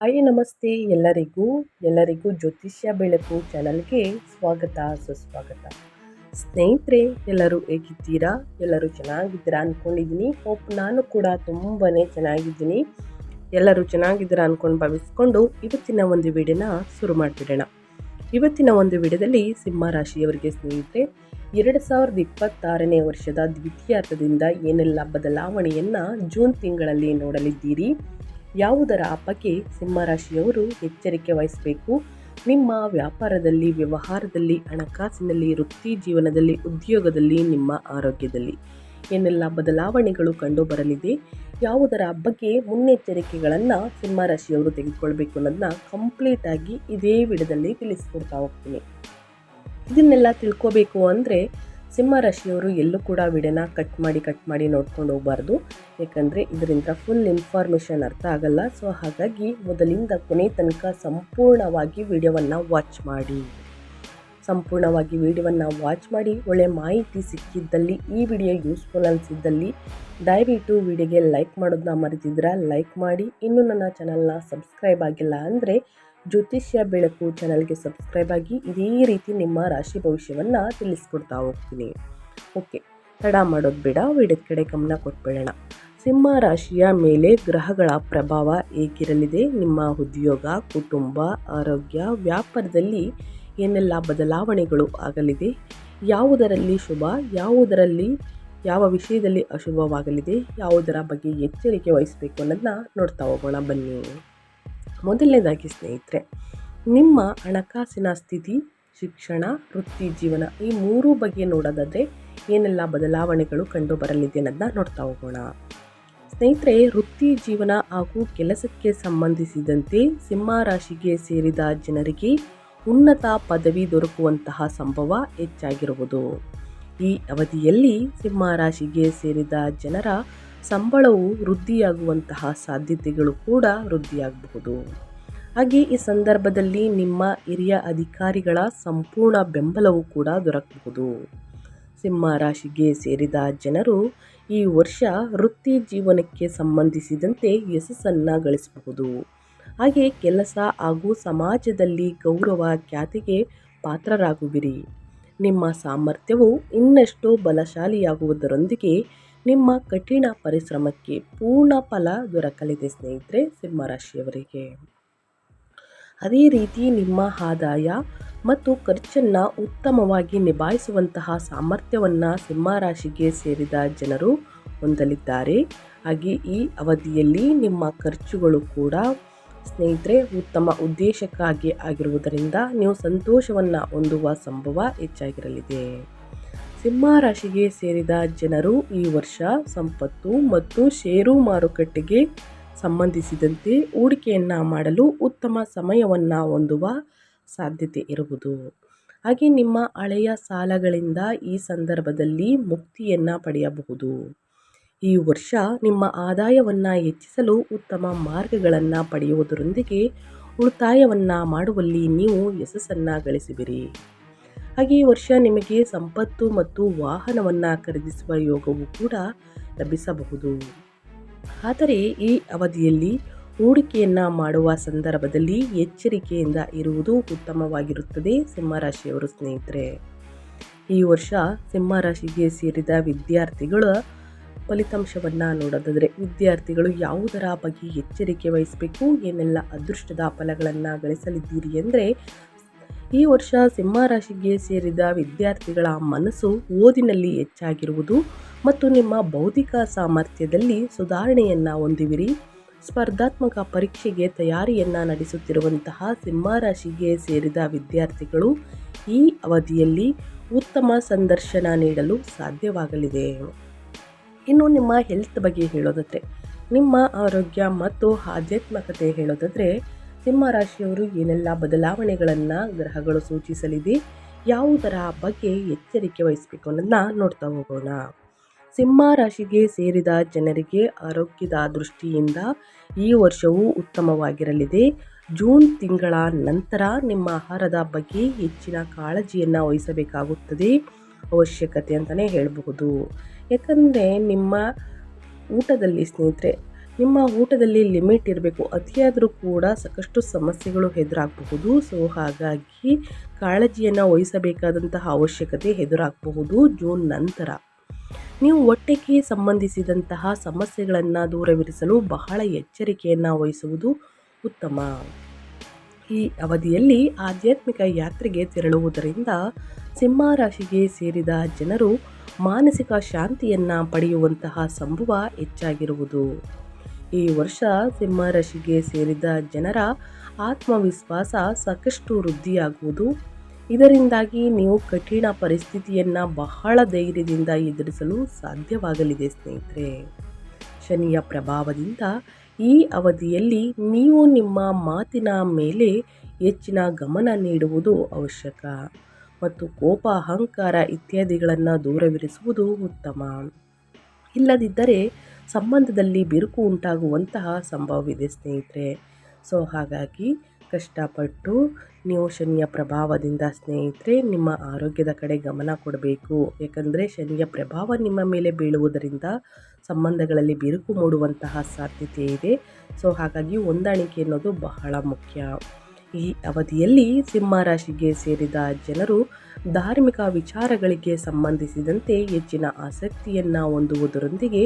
Hi ನಮಸ್ತೆ ಎಲ್ಲರಿಗೂ ಜ್ಯೋತಿಷ್ಯ ಬೆಳಕು ಚಾನಲ್ಗೆ ಸ್ವಾಗತ ಸುಸ್ವಾಗತ. ಸ್ನೇಹಿತರೆ, ಎಲ್ಲರೂ ಹೇಗಿದ್ದೀರಾ? ಎಲ್ಲರೂ ಚೆನ್ನಾಗಿದ್ದೀರಾ ಅಂದ್ಕೊಂಡಿದ್ದೀನಿ. ಹೋಪ್ ನಾನು ಕೂಡ ತುಂಬಾ ಚೆನ್ನಾಗಿದ್ದೀನಿ. ಎಲ್ಲರೂ ಚೆನ್ನಾಗಿದ್ದೀರಾ ಅಂದ್ಕೊಂಡು ಭಾವಿಸ್ಕೊಂಡು ಇವತ್ತಿನ ಒಂದು ವಿಡಿಯೋನ ಶುರು ಮಾಡಿಬಿಡೋಣ. ಇವತ್ತಿನ ಒಂದು ವಿಡಿಯೋದಲ್ಲಿ ಸಿಂಹ ರಾಶಿಯವರಿಗೆ ಸ್ನೇಹಿತರೆ 2026ನೇ ವರ್ಷದ ದ್ವಿತೀಯಾರ್ಧದಿಂದ ಏನೆಲ್ಲ ಬದಲಾವಣೆಯನ್ನು ಜೂನ್ ತಿಂಗಳಲ್ಲಿ ನೋಡಲಿದ್ದೀರಿ, ಯಾವುದರ ಬಗ್ಗೆ ಸಿಂಹರಾಶಿಯವರು ಎಚ್ಚರಿಕೆ ವಹಿಸಬೇಕು, ನಿಮ್ಮ ವ್ಯಾಪಾರದಲ್ಲಿ, ವ್ಯವಹಾರದಲ್ಲಿ, ಹಣಕಾಸಿನಲ್ಲಿ, ವೃತ್ತಿ ಜೀವನದಲ್ಲಿ, ಉದ್ಯೋಗದಲ್ಲಿ, ನಿಮ್ಮ ಆರೋಗ್ಯದಲ್ಲಿ ಏನೆಲ್ಲ ಬದಲಾವಣೆಗಳು ಕಂಡು ಬರಲಿದೆ, ಯಾವುದರ ಬಗ್ಗೆ ಮುನ್ನೆಚ್ಚರಿಕೆಗಳನ್ನು ಸಿಂಹರಾಶಿಯವರು ತೆಗೆದುಕೊಳ್ಬೇಕು ಅನ್ನೋದನ್ನ ಕಂಪ್ಲೀಟ್ ಆಗಿ ಇದೇ ವಿಡಿಯೋದಲ್ಲಿ ತಿಳಿಸ್ಕೊಡ್ತಾ ಹೋಗ್ತೀನಿ. ಇದನ್ನೆಲ್ಲ ತಿಳ್ಕೋಬೇಕು ಅಂದರೆ ಸಿಂಹರಾಶಿಯವರು ಎಲ್ಲೂ ಕೂಡ ವಿಡಿಯೋನ ಕಟ್ ಮಾಡಿ ನೋಡ್ಕೊಂಡು ಹೋಗಬಾರ್ದು. ಯಾಕಂದರೆ ಇದರಿಂದ ಫುಲ್ ಇನ್ಫಾರ್ಮೇಷನ್ ಅರ್ಥ ಆಗಲ್ಲ. ಸೊ ಹಾಗಾಗಿ ಮೊದಲಿಂದ ಕೊನೆ ತನಕ ಸಂಪೂರ್ಣವಾಗಿ ವಿಡಿಯೋವನ್ನು ವಾಚ್ ಮಾಡಿ ಒಳ್ಳೆ ಮಾಹಿತಿ ಸಿಕ್ಕಿದ್ದಲ್ಲಿ, ಈ ವಿಡಿಯೋ ಯೂಸ್ಫುಲ್ ಅನಿಸಿದ್ದಲ್ಲಿ ದಯವಿಟ್ಟು ವಿಡಿಯೋಗೆ ಲೈಕ್ ಮಾಡೋದನ್ನ ಮರೆತಿದ್ರೆ ಲೈಕ್ ಮಾಡಿ. ಇನ್ನು ನನ್ನ ಚಾನಲ್ನ ಸಬ್ಸ್ಕ್ರೈಬ್ ಆಗಿಲ್ಲ ಅಂದರೆ ಜ್ಯೋತಿಷ್ಯ ಬೆಳಕು ಚಾನಲ್ಗೆ ಸಬ್ಸ್ಕ್ರೈಬ್ ಆಗಿ ಇದೇ ರೀತಿ ನಿಮ್ಮ ರಾಶಿ ಭವಿಷ್ಯವನ್ನು ತಿಳಿಸ್ಕೊಡ್ತಾ ಹೋಗ್ತೀನಿ. ಓಕೆ, ತಡ ಮಾಡೋದು ಬೇಡ, ವಿಡಿಯೋದ ಕಡೆ ಗಮನ ಕೊಟ್ಬಿಡೋಣ. ಸಿಂಹ ರಾಶಿಯ ಮೇಲೆ ಗ್ರಹಗಳ ಪ್ರಭಾವ ಹೇಗಿರಲಿದೆ, ನಿಮ್ಮ ಉದ್ಯೋಗ, ಕುಟುಂಬ, ಆರೋಗ್ಯ, ವ್ಯಾಪಾರದಲ್ಲಿ ಏನೆಲ್ಲ ಬದಲಾವಣೆಗಳು ಆಗಲಿದೆ, ಯಾವುದರಲ್ಲಿ ಶುಭ, ಯಾವ ವಿಷಯದಲ್ಲಿ ಅಶುಭವಾಗಲಿದೆ, ಯಾವುದರ ಬಗ್ಗೆ ಎಚ್ಚರಿಕೆ ವಹಿಸಬೇಕು ಅನ್ನೋದನ್ನ ನೋಡ್ತಾ ಹೋಗೋಣ ಬನ್ನಿ. ಮೊದಲನೇದಾಗಿ ಸ್ನೇಹಿತರೆ, ನಿಮ್ಮ ಹಣಕಾಸಿನ ಸ್ಥಿತಿ, ಶಿಕ್ಷಣ, ವೃತ್ತಿ ಜೀವನ ಈ ಮೂರೂ ಬಗ್ಗೆ ನೋಡೋದಾದರೆ ಏನೆಲ್ಲ ಬದಲಾವಣೆಗಳು ಕಂಡು ಬರಲಿದೆ ಅನ್ನೋದನ್ನ ನೋಡ್ತಾ ಹೋಗೋಣ. ಸ್ನೇಹಿತರೆ, ವೃತ್ತಿ ಜೀವನ ಹಾಗೂ ಕೆಲಸಕ್ಕೆ ಸಂಬಂಧಿಸಿದಂತೆ ಸಿಂಹ ರಾಶಿಗೆ ಸೇರಿದ ಜನರಿಗೆ ಉನ್ನತ ಪದವಿ ದೊರಕುವಂತಹ ಸಂಭವ ಹೆಚ್ಚಾಗಿರುವುದು. ಈ ಅವಧಿಯಲ್ಲಿ ಸಿಂಹ ರಾಶಿಗೆ ಸೇರಿದ ಜನರ ಸಂಬಳವು ವೃದ್ಧಿಯಾಗುವಂತಹ ಸಾಧ್ಯತೆಗಳು ಕೂಡ ವೃದ್ಧಿಯಾಗಬಹುದು. ಹಾಗೆ ಈ ಸಂದರ್ಭದಲ್ಲಿ ನಿಮ್ಮ ಹಿರಿಯ ಅಧಿಕಾರಿಗಳ ಸಂಪೂರ್ಣ ಬೆಂಬಲವೂ ಕೂಡ ದೊರಕಬಹುದು. ಸಿಂಹ ರಾಶಿಗೆ ಸೇರಿದ ಜನರು ಈ ವರ್ಷ ವೃತ್ತಿ ಜೀವನಕ್ಕೆ ಸಂಬಂಧಿಸಿದಂತೆ ಯಶಸ್ಸನ್ನು ಗಳಿಸಬಹುದು. ಹಾಗೆ ಕೆಲಸ ಹಾಗೂ ಸಮಾಜದಲ್ಲಿ ಗೌರವ, ಖ್ಯಾತಿಗೆ ಪಾತ್ರರಾಗುವಿರಿ. ನಿಮ್ಮ ಸಾಮರ್ಥ್ಯವು ಇನ್ನಷ್ಟು ಬಲಶಾಲಿಯಾಗುವುದರೊಂದಿಗೆ ನಿಮ್ಮ ಕಠಿಣ ಪರಿಶ್ರಮಕ್ಕೆ ಪೂರ್ಣ ಫಲ ದೊರಕಲಿದೆ ಸ್ನೇಹಿತರೆ ಸಿಂಹರಾಶಿಯವರಿಗೆ. ಅದೇ ರೀತಿ ನಿಮ್ಮ ಆದಾಯ ಮತ್ತು ಖರ್ಚನ್ನು ಉತ್ತಮವಾಗಿ ನಿಭಾಯಿಸುವಂತಹ ಸಾಮರ್ಥ್ಯವನ್ನು ಸಿಂಹರಾಶಿಗೆ ಸೇರಿದ ಜನರು ಹೊಂದಲಿದ್ದಾರೆ. ಹಾಗೆ ಈ ಅವಧಿಯಲ್ಲಿ ನಿಮ್ಮ ಖರ್ಚುಗಳು ಕೂಡ ಸ್ನೇಹಿತರೆ ಉತ್ತಮ ಉದ್ದೇಶಕ್ಕಾಗಿ ಆಗಿರುವುದರಿಂದ ನೀವು ಸಂತೋಷವನ್ನು ಹೊಂದುವ ಸಂಭವ ಹೆಚ್ಚಾಗಿರಲಿದೆ. ಸಿಂಹ ರಾಶಿಗೆ ಸೇರಿದ ಜನರು ಈ ವರ್ಷ ಸಂಪತ್ತು ಮತ್ತು ಷೇರು ಮಾರುಕಟ್ಟೆಗೆ ಸಂಬಂಧಿಸಿದಂತೆ ಹೂಡಿಕೆಯನ್ನು ಮಾಡಲು ಉತ್ತಮ ಸಮಯವನ್ನು ಹೊಂದುವ ಸಾಧ್ಯತೆ ಇರುವುದು. ಹಾಗೆ ನಿಮ್ಮ ಹಳೆಯ ಸಾಲಗಳಿಂದ ಈ ಸಂದರ್ಭದಲ್ಲಿ ಮುಕ್ತಿಯನ್ನು ಪಡೆಯಬಹುದು. ಈ ವರ್ಷ ನಿಮ್ಮ ಆದಾಯವನ್ನು ಹೆಚ್ಚಿಸಲು ಉತ್ತಮ ಮಾರ್ಗಗಳನ್ನು ಪಡೆಯುವುದರೊಂದಿಗೆ ಉಳಿತಾಯವನ್ನು ಮಾಡುವಲ್ಲಿ ನೀವು ಯಶಸ್ಸನ್ನು ಗಳಿಸುವಿರಿ. ಹಾಗೆ ಈ ವರ್ಷ ನಿಮಗೆ ಸಂಪತ್ತು ಮತ್ತು ವಾಹನವನ್ನು ಖರೀದಿಸುವ ಯೋಗವೂ ಕೂಡ ಲಭಿಸಬಹುದು. ಆದರೆ ಈ ಅವಧಿಯಲ್ಲಿ ಹೂಡಿಕೆಯನ್ನು ಮಾಡುವ ಸಂದರ್ಭದಲ್ಲಿ ಎಚ್ಚರಿಕೆಯಿಂದ ಇರುವುದು ಉತ್ತಮವಾಗಿರುತ್ತದೆ ಸಿಂಹರಾಶಿಯವರು ಸ್ನೇಹಿತರೆ. ಈ ವರ್ಷ ಸಿಂಹರಾಶಿಗೆ ಸೇರಿದ ವಿದ್ಯಾರ್ಥಿಗಳ ಫಲಿತಾಂಶವನ್ನು ನೋಡೋದಾದರೆ ವಿದ್ಯಾರ್ಥಿಗಳು ಯಾವುದರ ಬಗ್ಗೆ ಎಚ್ಚರಿಕೆ ವಹಿಸಬೇಕು, ಏನೆಲ್ಲ ಅದೃಷ್ಟದ ಫಲಗಳನ್ನು ಗಳಿಸಲಿದ್ದೀರಿ ಅಂದರೆ, ಈ ವರ್ಷ ಸಿಂಹರಾಶಿಗೆ ಸೇರಿದ ವಿದ್ಯಾರ್ಥಿಗಳ ಮನಸ್ಸು ಓದಿನಲ್ಲಿ ಹೆಚ್ಚಾಗಿರುವುದು ಮತ್ತು ನಿಮ್ಮ ಬೌದ್ಧಿಕ ಸಾಮರ್ಥ್ಯದಲ್ಲಿ ಸುಧಾರಣೆಯನ್ನು ಹೊಂದುವಿರಿ. ಸ್ಪರ್ಧಾತ್ಮಕ ಪರೀಕ್ಷೆಗೆ ತಯಾರಿಯನ್ನು ನಡೆಸುತ್ತಿರುವಂತಹ ಸಿಂಹರಾಶಿಗೆ ಸೇರಿದ ವಿದ್ಯಾರ್ಥಿಗಳು ಈ ಅವಧಿಯಲ್ಲಿ ಉತ್ತಮ ಸಂದರ್ಶನ ನೀಡಲು ಸಾಧ್ಯವಾಗಲಿದೆ. ಇನ್ನು ನಿಮ್ಮ ಹೆಲ್ತ್ ಬಗ್ಗೆ ಹೇಳೋದಾದರೆ, ನಿಮ್ಮ ಆರೋಗ್ಯ ಮತ್ತು ಆಧ್ಯಾತ್ಮಿಕತೆ ಹೇಳೋದಾದರೆ ಸಿಂಹರಾಶಿಯವರು ಏನೆಲ್ಲ ಬದಲಾವಣೆಗಳನ್ನು ಗ್ರಹಗಳು ಸೂಚಿಸಲಿದೆ, ಯಾವುದರ ಬಗ್ಗೆ ಎಚ್ಚರಿಕೆ ವಹಿಸಬೇಕು ಅನ್ನೋದನ್ನ ನೋಡ್ತಾ ಹೋಗೋಣ. ಸಿಂಹ ರಾಶಿಗೆ ಸೇರಿದ ಜನರಿಗೆ ಆರೋಗ್ಯದ ದೃಷ್ಟಿಯಿಂದ ಈ ವರ್ಷವು ಉತ್ತಮವಾಗಿರಲಿದೆ. ಜೂನ್ ತಿಂಗಳ ನಂತರ ನಿಮ್ಮ ಆಹಾರದ ಬಗ್ಗೆ ಹೆಚ್ಚಿನ ಕಾಳಜಿಯನ್ನು ವಹಿಸಬೇಕಾಗುತ್ತದೆ, ಅವಶ್ಯಕತೆ ಅಂತಲೇ ಹೇಳಬಹುದು. ಯಾಕಂದರೆ ನಿಮ್ಮ ಊಟದಲ್ಲಿ ಸ್ನೇಹಿತರೆ ನಿಮ್ಮ ಊಟದಲ್ಲಿ ಲಿಮಿಟ್ ಇರಬೇಕು. ಅತಿಯಾದರೂ ಕೂಡ ಸಾಕಷ್ಟು ಸಮಸ್ಯೆಗಳು ಎದುರಾಗಬಹುದು. ಸೊ ಹಾಗಾಗಿ ಕಾಳಜಿಯನ್ನು ವಹಿಸಬೇಕಾದಂತಹ ಅವಶ್ಯಕತೆ ಎದುರಾಗಬಹುದು ಜೂನ್ ನಂತರ. ನೀವು ಹೊಟ್ಟೆಗೆ ಸಂಬಂಧಿಸಿದಂತಹ ಸಮಸ್ಯೆಗಳನ್ನು ದೂರವಿರಿಸಲು ಬಹಳ ಎಚ್ಚರಿಕೆಯನ್ನು ವಹಿಸುವುದು ಉತ್ತಮ. ಈ ಅವಧಿಯಲ್ಲಿ ಆಧ್ಯಾತ್ಮಿಕ ಯಾತ್ರೆಗೆ ತೆರಳುವುದರಿಂದ ಸಿಂಹ ರಾಶಿಗೆ ಸೇರಿದ ಜನರು ಮಾನಸಿಕ ಶಾಂತಿಯನ್ನು ಪಡೆಯುವಂತಹ ಸಂಭವ ಹೆಚ್ಚಾಗಿರುವುದು. ಈ ವರ್ಷ ಸಿಂಹ ರಾಶಿಗೆ ಸೇರಿದ ಜನರ ಆತ್ಮವಿಶ್ವಾಸ ಸಾಕಷ್ಟು ವೃದ್ಧಿಯಾಗುವುದು. ಇದರಿಂದಾಗಿ ನೀವು ಕಠಿಣ ಪರಿಸ್ಥಿತಿಯನ್ನು ಬಹಳ ಧೈರ್ಯದಿಂದ ಎದುರಿಸಲು ಸಾಧ್ಯವಾಗಲಿದೆ ಸ್ನೇಹಿತರೆ. ಶನಿಯ ಪ್ರಭಾವದಿಂದ ಈ ಅವಧಿಯಲ್ಲಿ ನೀವು ನಿಮ್ಮ ಮಾತಿನ ಮೇಲೆ ಹೆಚ್ಚಿನ ಗಮನ ನೀಡುವುದು ಅವಶ್ಯಕ ಮತ್ತು ಕೋಪ, ಅಹಂಕಾರ ಇತ್ಯಾದಿಗಳನ್ನು ದೂರವಿರಿಸುವುದು ಉತ್ತಮ. ಇಲ್ಲದಿದ್ದರೆ ಸಂಬಂಧದಲ್ಲಿ ಬಿರುಕು ಉಂಟಾಗುವಂತಹ ಸಂಭವವಿದೆ ಸ್ನೇಹಿತರೆ. ಸೊ ಹಾಗಾಗಿ ಕಷ್ಟಪಟ್ಟು ನೀವು ಶನಿಯ ಪ್ರಭಾವದಿಂದ ಸ್ನೇಹಿತರೆ ನಿಮ್ಮ ಆರೋಗ್ಯದ ಕಡೆ ಗಮನ ಕೊಡಬೇಕು. ಯಾಕಂದರೆ ಶನಿಯ ಪ್ರಭಾವ ನಿಮ್ಮ ಮೇಲೆ ಬೀಳುವುದರಿಂದ ಸಂಬಂಧಗಳಲ್ಲಿ ಬಿರುಕು ಮೂಡುವಂತಹ ಸಾಧ್ಯತೆ ಇದೆ. ಸೊ ಹಾಗಾಗಿ ಹೊಂದಾಣಿಕೆ ಅನ್ನೋದು ಬಹಳ ಮುಖ್ಯ. ಈ ಅವಧಿಯಲ್ಲಿ ಸಿಂಹ ರಾಶಿಗೆ ಸೇರಿದ ಜನರು ಧಾರ್ಮಿಕ ವಿಚಾರಗಳಿಗೆ ಸಂಬಂಧಿಸಿದಂತೆ ಹೆಚ್ಚಿನ ಆಸಕ್ತಿಯನ್ನು ಹೊಂದುವುದರೊಂದಿಗೆ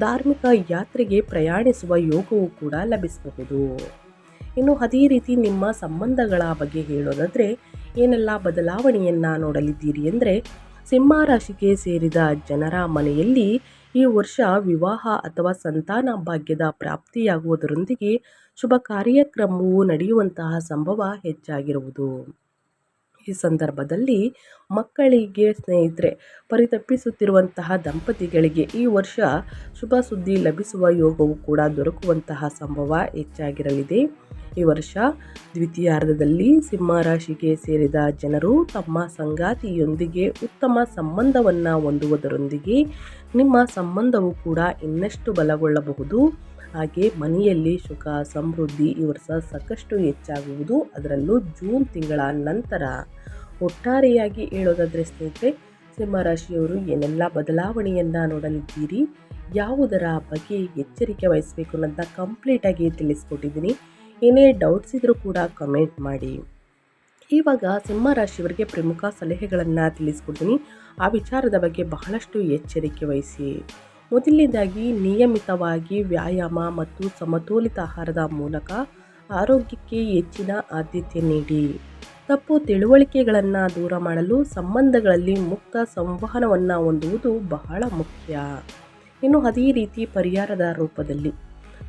ಧಾರ್ಮಿಕ ಯಾತ್ರೆಗೆ ಪ್ರಯಾಣಿಸುವ ಯೋಗವೂ ಕೂಡ ಲಭಿಸಬಹುದು. ಇನ್ನು ಅದೇ ರೀತಿ ನಿಮ್ಮ ಸಂಬಂಧಗಳ ಬಗ್ಗೆ ಹೇಳೋದಾದರೆ ಏನೆಲ್ಲ ಬದಲಾವಣೆಯನ್ನು ನೋಡಲಿದ್ದೀರಿ ಅಂದರೆ, ಸಿಂಹ ರಾಶಿಗೆ ಸೇರಿದ ಜನರ ಮನೆಯಲ್ಲಿ ಈ ವರ್ಷ ವಿವಾಹ ಅಥವಾ ಸಂತಾನ ಭಾಗ್ಯದ ಪ್ರಾಪ್ತಿಯಾಗುವುದರೊಂದಿಗೆ ಶುಭ ಕಾರ್ಯಕ್ರಮವು ನಡೆಯುವಂತಹ ಸಂಭವ ಹೆಚ್ಚಾಗಿರುವುದು. ಈ ಸಂದರ್ಭದಲ್ಲಿ ಮಕ್ಕಳಿಗೆ ಸ್ನೇಹಿತರೆ ಪರಿತಪ್ಪಿಸುತ್ತಿರುವಂತಹ ದಂಪತಿಗಳಿಗೆ ಈ ವರ್ಷ ಶುಭ ಸುದ್ದಿ ಲಭಿಸುವ ಯೋಗವು ಕೂಡ ದೊರಕುವಂತಹ ಸಂಭವ ಹೆಚ್ಚಾಗಿರಲಿದೆ. ಈ ವರ್ಷ ದ್ವಿತೀಯಾರ್ಧದಲ್ಲಿ ಸಿಂಹ ರಾಶಿಗೆ ಸೇರಿದ ಜನರು ತಮ್ಮ ಸಂಗಾತಿಯೊಂದಿಗೆ ಉತ್ತಮ ಸಂಬಂಧವನ್ನು ಹೊಂದುವುದರೊಂದಿಗೆ ನಿಮ್ಮ ಸಂಬಂಧವು ಕೂಡ ಇನ್ನಷ್ಟು ಬಲಗೊಳ್ಳಬಹುದು. ಹಾಗೆ ಮನೆಯಲ್ಲಿ ಸುಖ ಸಮೃದ್ಧಿ ಈ ವರ್ಷ ಸಾಕಷ್ಟು ಹೆಚ್ಚಾಗುವುದು, ಅದರಲ್ಲೂ ಜೂನ್ ತಿಂಗಳ ನಂತರ. ಒಟ್ಟಾರೆಯಾಗಿ ಹೇಳೋದಾದರೆ ಸ್ನೇಹಿತರೆ, ಸಿಂಹರಾಶಿಯವರು ಏನೆಲ್ಲ ಬದಲಾವಣೆಯನ್ನು ನೋಡಲಿದ್ದೀರಿ, ಯಾವುದರ ಬಗ್ಗೆ ಎಚ್ಚರಿಕೆ ವಹಿಸಬೇಕು ಅನ್ನೋದನ್ನ ಕಂಪ್ಲೀಟಾಗಿ ತಿಳಿಸ್ಕೊಟ್ಟಿದ್ದೀನಿ. ಏನೇ ಡೌಟ್ಸ್ ಇದ್ದರೂ ಕೂಡ ಕಮೆಂಟ್ ಮಾಡಿ. ಇವಾಗ ಸಿಂಹರಾಶಿಯವರಿಗೆ ಪ್ರಮುಖ ಸಲಹೆಗಳನ್ನು ತಿಳಿಸ್ಕೊಡ್ತೀನಿ. ಆ ವಿಚಾರದ ಬಗ್ಗೆ ಬಹಳಷ್ಟು ಎಚ್ಚರಿಕೆ ವಹಿಸಿ. ಮೊದಲನೇದಾಗಿ ನಿಯಮಿತವಾಗಿ ವ್ಯಾಯಾಮ ಮತ್ತು ಸಮತೋಲಿತ ಆಹಾರದ ಮೂಲಕ ಆರೋಗ್ಯಕ್ಕೆ ಹೆಚ್ಚಿನ ಆದ್ಯತೆ ನೀಡಿ. ತಪ್ಪು ತಿಳುವಳಿಕೆಗಳನ್ನು ದೂರ ಮಾಡಲು ಸಂಬಂಧಗಳಲ್ಲಿ ಮುಕ್ತ ಸಂವಹನವನ್ನು ಹೊಂದುವುದು ಬಹಳ ಮುಖ್ಯ. ಇನ್ನು ಅದೇ ರೀತಿ ಪರಿಹಾರದ ರೂಪದಲ್ಲಿ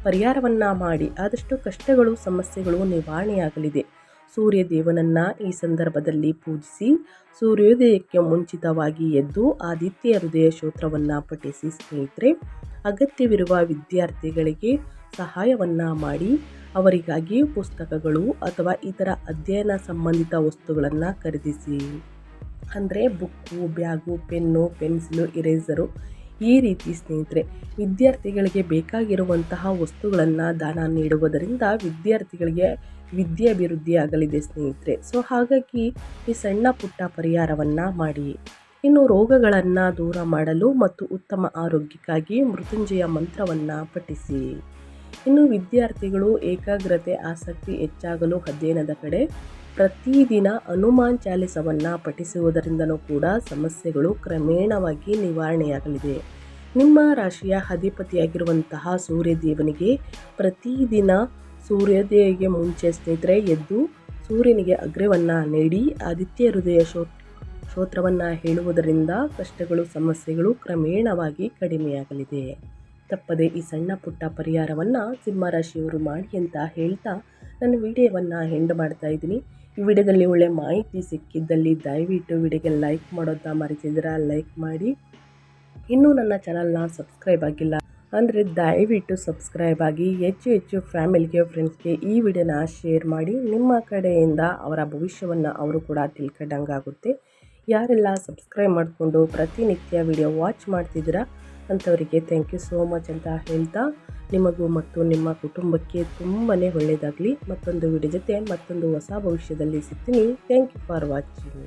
ಪರಿಹಾರವನ್ನು ಮಾಡಿ ಆದಷ್ಟು ಕಷ್ಟಗಳು ಸಮಸ್ಯೆಗಳು ನಿವಾರಣೆಯಾಗಲಿದೆ. ಸೂರ್ಯ ದೇವನನ್ನು ಈ ಸಂದರ್ಭದಲ್ಲಿ ಪೂಜಿಸಿ, ಸೂರ್ಯೋದಯಕ್ಕೆ ಮುಂಚಿತವಾಗಿ ಎದ್ದು ಆದಿತ್ಯ ಹೃದಯ ಸ್ತೋತ್ರವನ್ನು ಪಠಿಸಿ ಸ್ನೇಹಿತರೆ. ಅಗತ್ಯವಿರುವ ವಿದ್ಯಾರ್ಥಿಗಳಿಗೆ ಸಹಾಯವನ್ನು ಮಾಡಿ ಅವರಿಗಾಗಿ ಪುಸ್ತಕಗಳು ಅಥವಾ ಇತರ ಅಧ್ಯಯನ ಸಂಬಂಧಿತ ವಸ್ತುಗಳನ್ನು ಖರೀದಿಸಿ. ಅಂದರೆ ಬುಕ್ಕು, ಬ್ಯಾಗು, ಪೆನ್ನು, ಪೆನ್ಸಿಲು, ಇರೇಸರು ಈ ರೀತಿ ಸ್ನೇಹಿತರೆ ವಿದ್ಯಾರ್ಥಿಗಳಿಗೆ ಬೇಕಾಗಿರುವಂತಹ ವಸ್ತುಗಳನ್ನು ದಾನ ನೀಡುವುದರಿಂದ ವಿದ್ಯಾರ್ಥಿಗಳಿಗೆ ವಿದ್ಯಾಭಿವೃದ್ಧಿ ಆಗಲಿದೆ ಸ್ನೇಹಿತರೆ. ಸೊ ಹಾಗಾಗಿ ಈ ಸಣ್ಣ ಪುಟ್ಟ ಪರಿಹಾರವನ್ನು ಮಾಡಿ. ಇನ್ನು ರೋಗಗಳನ್ನು ದೂರ ಮಾಡಲು ಮತ್ತು ಉತ್ತಮ ಆರೋಗ್ಯಕ್ಕಾಗಿ ಮೃತ್ಯುಂಜಯ ಮಂತ್ರವನ್ನು ಪಠಿಸಿ. ಇನ್ನು ವಿದ್ಯಾರ್ಥಿಗಳು ಏಕಾಗ್ರತೆ ಆಸಕ್ತಿ ಹೆಚ್ಚಾಗಲು ಅಧ್ಯಯನದ ಕಡೆ ಪ್ರತಿದಿನ ಹನುಮಾನ್ ಚಾಲಿಸವನ್ನು ಪಠಿಸುವುದರಿಂದಲೂ ಕೂಡ ಸಮಸ್ಯೆಗಳು ಕ್ರಮೇಣವಾಗಿ ನಿವಾರಣೆಯಾಗಲಿದೆ. ನಿಮ್ಮ ರಾಶಿಯ ಅಧಿಪತಿಯಾಗಿರುವಂತಹ ಸೂರ್ಯದೇವನಿಗೆ ಪ್ರತಿದಿನ ಸೂರ್ಯೋದಯಕ್ಕೆ ಮುಂಚೆ ಸ್ನೇಹಿತರೆ ಎದ್ದು ಸೂರ್ಯನಿಗೆ ಅಗ್ರವನ್ನು ನೀಡಿ ಆದಿತ್ಯ ಹೃದಯ ಸ್ತೋತ್ರವನ್ನು ಹೇಳುವುದರಿಂದ ಕಷ್ಟಗಳು ಸಮಸ್ಯೆಗಳು ಕ್ರಮೇಣವಾಗಿ ಕಡಿಮೆಯಾಗಲಿದೆ. ತಪ್ಪದೆ ಈ ಸಣ್ಣ ಪುಟ್ಟ ಪರಿಹಾರವನ್ನು ಸಿಂಹರಾಶಿಯವರು ಮಾಡಿ ಅಂತ ಹೇಳ್ತಾ ನನ್ನ ವಿಡಿಯೋವನ್ನು ಎಂಡ್ ಮಾಡ್ತಾ ಇದ್ದೀನಿ. ಈ ವಿಡಿಯೋದಲ್ಲಿ ಒಳ್ಳೆ ಮಾಹಿತಿ ಸಿಕ್ಕಿದ್ದಲ್ಲಿ ದಯವಿಟ್ಟು ವಿಡಿಯೋಗೆ ಲೈಕ್ ಮಾಡೋದನ್ನ ಮರೆತಿದ್ದೀರಾ, ಲೈಕ್ ಮಾಡಿ. ಇನ್ನೂ ನನ್ನ ಚಾನಲ್ನ ಸಬ್ಸ್ಕ್ರೈಬ್ ಆಗಿಲ್ಲ ಅಂದರೆ ದಯವಿಟ್ಟು ಸಬ್ಸ್ಕ್ರೈಬ್ ಆಗಿ. ಹೆಚ್ಚು ಹೆಚ್ಚು ಫ್ಯಾಮಿಲಿಗೆ ಫ್ರೆಂಡ್ಸ್ಗೆ ಈ ವಿಡಿಯೋನ ಶೇರ್ ಮಾಡಿ. ನಿಮ್ಮ ಕಡೆಯಿಂದ ಅವರ ಭವಿಷ್ಯವನ್ನು ಅವರು ಕೂಡ ತಿಳ್ಕೊಂಡಂಗಾಗುತ್ತೆ. ಯಾರೆಲ್ಲ ಸಬ್ಸ್ಕ್ರೈಬ್ ಮಾಡಿಕೊಂಡು ಪ್ರತಿನಿತ್ಯ ವಿಡಿಯೋ ವಾಚ್ ಮಾಡ್ತಿದ್ದೀರಾ ಅಂಥವರಿಗೆ ಥ್ಯಾಂಕ್ ಯು ಸೋ ಮಚ್ ಅಂತ ಹೇಳ್ತಾ ನಿಮಗೂ ಮತ್ತು ನಿಮ್ಮ ಕುಟುಂಬಕ್ಕೆ ತುಂಬಾ ಒಳ್ಳೆಯದಾಗಲಿ. ಮತ್ತೊಂದು ವಿಡಿಯೋ ಜೊತೆ ಮತ್ತೊಂದು ಹೊಸ ಭವಿಷ್ಯದಲ್ಲಿ ಸಿಗ್ತೀನಿ. Thank you for watching.